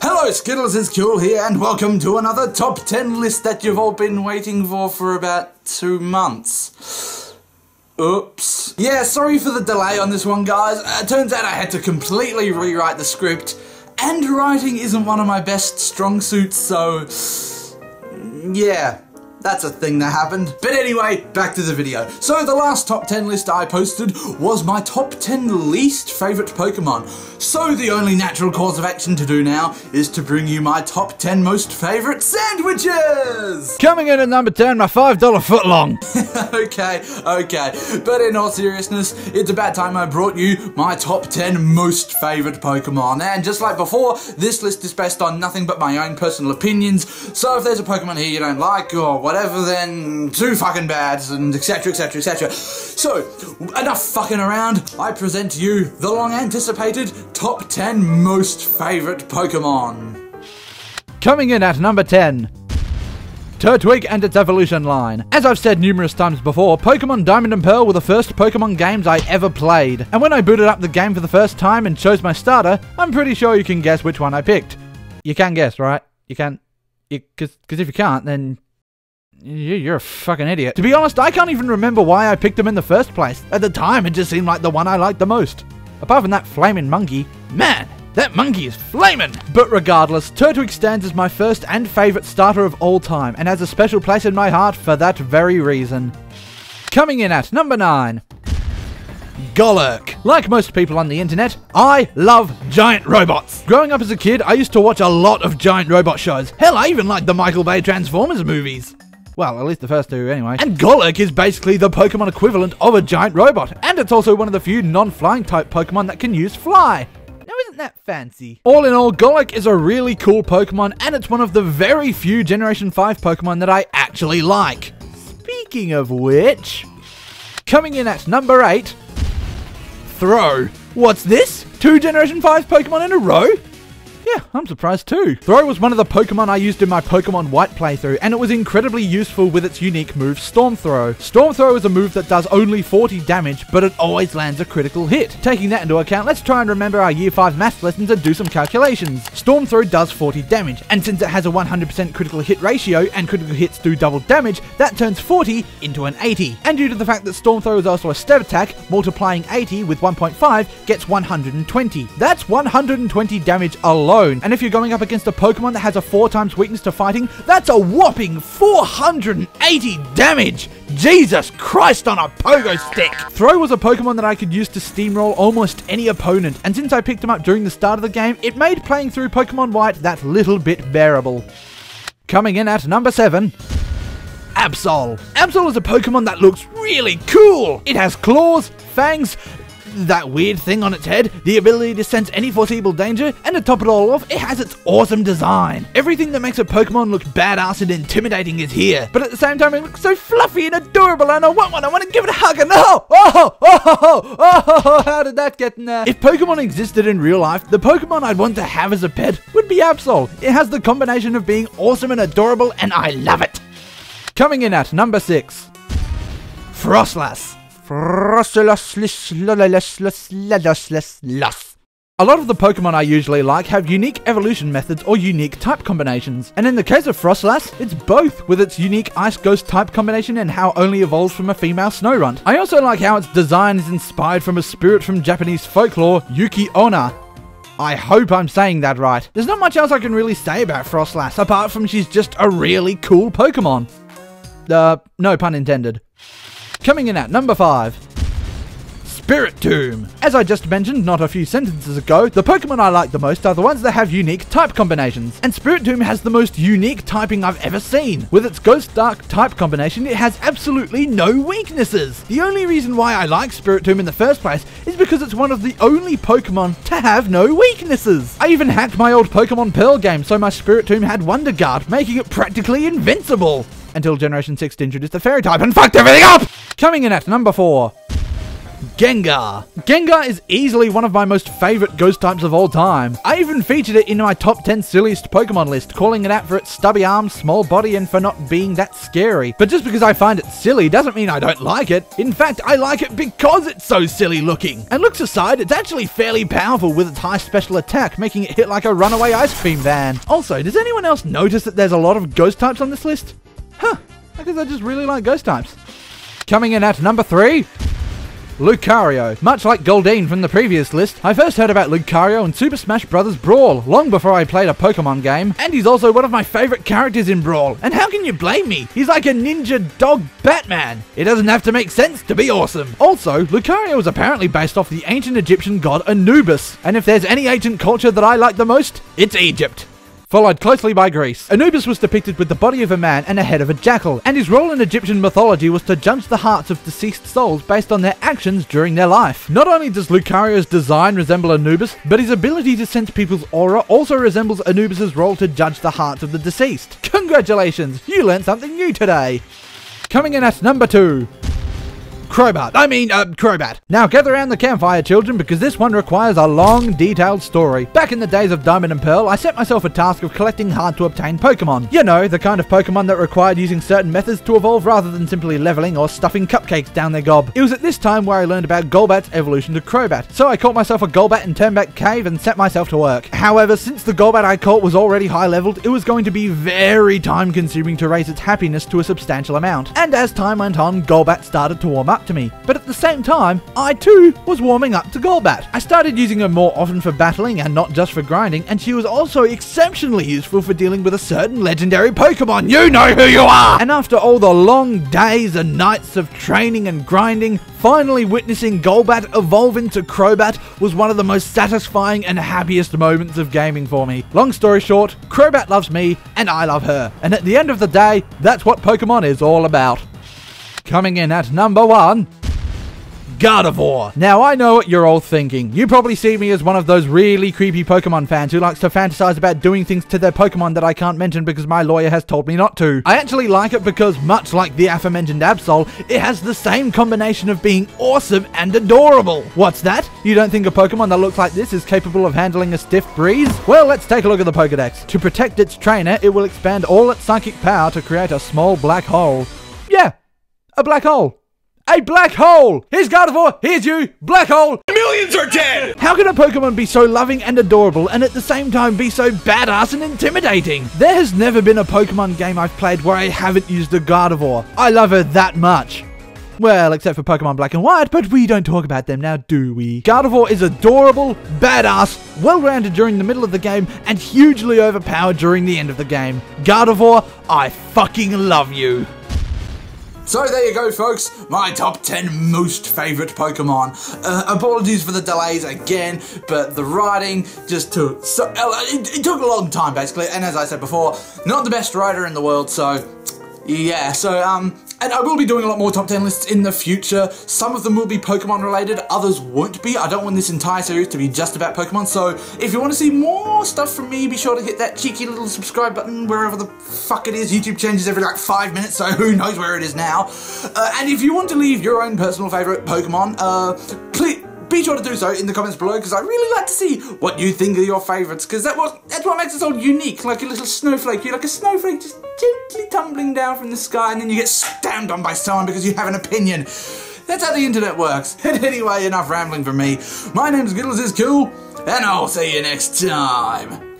Hello, Skittles is Cool here, and welcome to another top 10 list that you've all been waiting for about 2 months. Oops. Yeah, sorry for the delay on this one, guys. Turns out I had to completely rewrite the script, and writing isn't one of my best strong suits, so yeah. That's a thing that happened. But anyway, back to the video. So the last top 10 list I posted was my top 10 least favourite Pokemon. So the only natural course of action to do now is to bring you my top 10 most favourite sandwiches! Coming in at number 10, my $5 footlong. Okay. But in all seriousness, it's about time I brought you my top 10 most favourite Pokemon. And just like before, this list is based on nothing but my own personal opinions. So if there's a Pokemon here you don't like, or whatever, then too fucking bad, and etc, etc, etc. So, enough fucking around, I present to you the long anticipated top 10 most favourite Pokemon. Coming in at number 10. Turtwig and its evolution line. As I've said numerous times before, Pokemon Diamond and Pearl were the first Pokemon games I ever played. And when I booted up the game for the first time and chose my starter, I'm pretty sure you can guess which one I picked. You can guess, right? You can. Because if you can't, then you're a fucking idiot. To be honest, I can't even remember why I picked him in the first place. At the time, it just seemed like the one I liked the most. Apart from that flaming monkey, man, that monkey is flaming! But regardless, Turtwig stands as my first and favourite starter of all time, and has a special place in my heart for that very reason. Coming in at number 9. Golurk. Like most people on the internet, I love giant robots. Growing up as a kid, I used to watch a lot of giant robot shows. Hell, I even liked the Michael Bay Transformers movies. Well, at least the first two anyway. And Golurk is basically the Pokemon equivalent of a giant robot. And it's also one of the few non-flying type Pokemon that can use fly. Now isn't that fancy? All in all, Golurk is a really cool Pokemon, and it's one of the very few Generation 5 Pokemon that I actually like. Speaking of which, coming in at number 8, Throw. What's this? 2 Generation 5 Pokemon in a row? Yeah, I'm surprised too. Throw was one of the Pokemon I used in my Pokemon White playthrough, and it was incredibly useful with its unique move, Storm Throw. Storm Throw is a move that does only 40 damage, but it always lands a critical hit. Taking that into account, let's try and remember our Year 5 maths lessons and do some calculations. Storm Throw does 40 damage, and since it has a 100% critical hit ratio, and critical hits do double damage, that turns 40 into an 80. And due to the fact that Storm Throw is also a step attack, multiplying 80 with 1.5 gets 120. That's 120 damage alone. And if you're going up against a Pokemon that has a 4 times weakness to fighting, that's a whopping 480 damage! Jesus Christ on a pogo stick! Throw was a Pokemon that I could use to steamroll almost any opponent, and since I picked him up during the start of the game, it made playing through Pokemon White that little bit bearable. Coming in at number 7. Absol. Absol is a Pokemon that looks really cool! It has claws, fangs, that weird thing on its head, the ability to sense any foreseeable danger, and to top it all off, it has its awesome design. Everything that makes a Pokemon look badass and intimidating is here, but at the same time it looks so fluffy and adorable, and I want to give it a hug, and how did that get in there? If Pokemon existed in real life, the Pokemon I'd want to have as a pet would be Absol. It has the combination of being awesome and adorable, and I love it. Coming in at number 6. Frostlass. A lot of the Pokemon I usually like have unique evolution methods or unique type combinations, and in the case of Frostlass, it's both, with its unique Ice Ghost type combination and how it only evolves from a female Snorunt. I also like how its design is inspired from a spirit from Japanese folklore, Yuki Onna. I hope I'm saying that right. There's not much else I can really say about Frostlass, apart from she's just a really cool Pokemon. No pun intended. Coming in at number 5. Spiritomb. As I just mentioned not a few sentences ago, the Pokemon I like the most are the ones that have unique type combinations, and Spiritomb has the most unique typing I've ever seen. With its Ghost Dark type combination, it has absolutely no weaknesses. The only reason why I like Spiritomb in the first place is because it's one of the only Pokemon to have no weaknesses. I even hacked my old Pokemon Pearl game so my Spiritomb had Wonder Guard, making it practically invincible. Until Generation 6 introduced the Fairy type and fucked everything up! Coming in at number 4. Gengar. Gengar is easily one of my most favourite ghost types of all time. I even featured it in my top 10 silliest Pokemon list, calling it out for its stubby arms, small body, and for not being that scary. But just because I find it silly doesn't mean I don't like it. In fact, I like it because it's so silly looking. And looks aside, it's actually fairly powerful with its high special attack, making it hit like a runaway ice cream van. Also, does anyone else notice that there's a lot of ghost types on this list? Huh, I guess I just really like ghost types. Coming in at number 3, Lucario. Much like Goldeen from the previous list, I first heard about Lucario in Super Smash Bros. Brawl, long before I played a Pokemon game, and he's also one of my favourite characters in Brawl. And how can you blame me? He's like a ninja dog Batman. It doesn't have to make sense to be awesome. Also, Lucario is apparently based off the ancient Egyptian god Anubis, and if there's any ancient culture that I like the most, it's Egypt. Followed closely by Greece. Anubis was depicted with the body of a man and a head of a jackal, and his role in Egyptian mythology was to judge the hearts of deceased souls based on their actions during their life. Not only does Lucario's design resemble Anubis, but his ability to sense people's aura also resembles Anubis' role to judge the hearts of the deceased. Congratulations, you learned something new today! Coming in at number 2, Crobat. Now gather around the campfire, children, because this one requires a long, detailed story. Back in the days of Diamond and Pearl, I set myself a task of collecting hard-to-obtain Pokemon. You know, the kind of Pokemon that required using certain methods to evolve rather than simply leveling or stuffing cupcakes down their gob. It was at this time where I learned about Golbat's evolution to Crobat, so I caught myself a Golbat in Turnback Cave and set myself to work. However, since the Golbat I caught was already high-leveled, it was going to be very time-consuming to raise its happiness to a substantial amount. And as time went on, Golbat started to warm up to me. But at the same time, I too was warming up to Golbat. I started using her more often for battling and not just for grinding, and she was also exceptionally useful for dealing with a certain legendary Pokemon. You know who you are! And after all the long days and nights of training and grinding, finally witnessing Golbat evolve into Crobat was one of the most satisfying and happiest moments of gaming for me. Long story short, Crobat loves me and I love her. And at the end of the day, that's what Pokemon is all about. Coming in at number 1, Gardevoir. Now, I know what you're all thinking. You probably see me as one of those really creepy Pokemon fans who likes to fantasize about doing things to their Pokemon that I can't mention because my lawyer has told me not to. I actually like it because, much like the aforementioned Absol, it has the same combination of being awesome and adorable. What's that? You don't think a Pokemon that looks like this is capable of handling a stiff breeze? Well, let's take a look at the Pokedex. To protect its trainer, it will expand all its psychic power to create a small black hole. Yeah, a black hole. A black hole! Here's Gardevoir, here's you, black hole! Millions are dead! How can a Pokemon be so loving and adorable and at the same time be so badass and intimidating? There has never been a Pokemon game I've played where I haven't used a Gardevoir. I love her that much. Well, except for Pokemon Black and White, but we don't talk about them now, do we? Gardevoir is adorable, badass, well-rounded during the middle of the game, and hugely overpowered during the end of the game. Gardevoir, I fucking love you. So there you go, folks, my top 10 most favourite Pokemon. Apologies for the delays again, but the writing just took it took a long time, basically, and as I said before, not the best writer in the world, so yeah, and I will be doing a lot more top 10 lists in the future. Some of them will be Pokemon related, others won't be. I don't want this entire series to be just about Pokemon, so if you want to see more stuff from me, be sure to hit that cheeky little subscribe button wherever the fuck it is. YouTube changes every like 5 minutes, so who knows where it is now. And if you want to leave your own personal favourite Pokemon, please be sure to do so in the comments below, because I really like to see what you think of your favourites, because that's what makes us all unique, like a little snowflake. You're like a snowflake just gently tumbling down from the sky, and then you get stamped on by someone because you have an opinion. That's how the internet works. And anyway, enough rambling from me. My name's Giddles is Cool, and I'll see you next time.